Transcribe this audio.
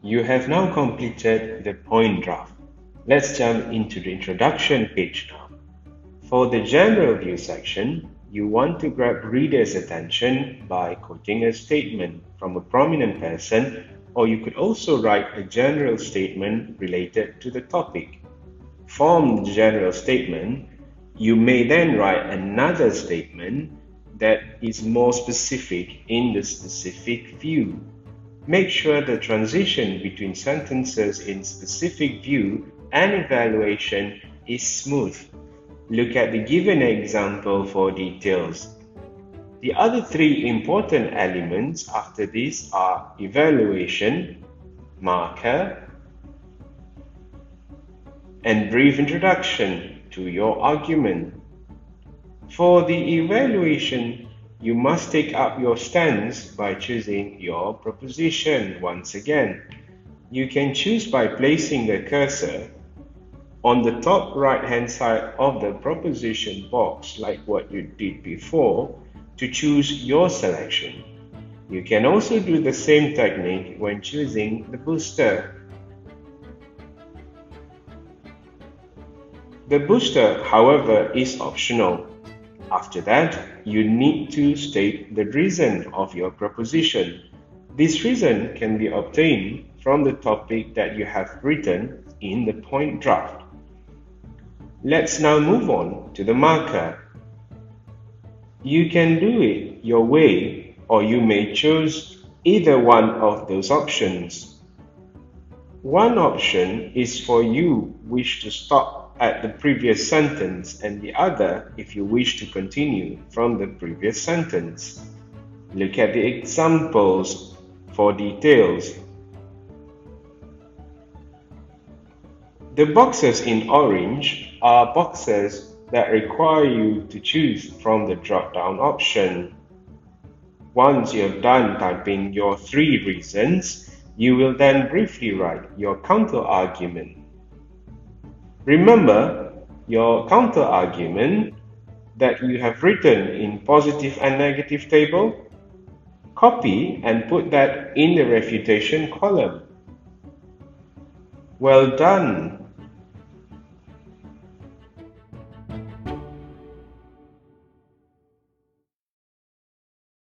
You have now completed the point draft. Let's jump into the introduction page now. For the general view section, you want to grab readers' attention by quoting a statement from a prominent person, or you could also write a general statement related to the topic. From the general statement, you may then write another statement that is more specific in the specific view. Make sure the transition between sentences in specific view and evaluation is smooth. Look at the given example for details. The other three important elements after this are evaluation, marker, and brief introduction to your argument. For the evaluation, you must take up your stance by choosing your proposition once again. You can choose by placing the cursor on the top right-hand side of the proposition box, like what you did before, to choose your selection. You can also do the same technique when choosing the booster. The booster, however, is optional. After that, you need to state the reason of your proposition. This reason can be obtained from the topic that you have written in the point draft. Let's now move on to the marker. You can do it your way, or you may choose either one of those options. One option is for you wish to stop at the previous sentence, and the other if you wish to continue from the previous sentence. Look at the examples for details. The boxes in orange are boxes that require you to choose from the drop-down option. Once you have done typing your three reasons, you will then briefly write your counter-argument. Remember your counter-argument that you have written in positive and negative table? Copy and put that in the refutation column. Well done!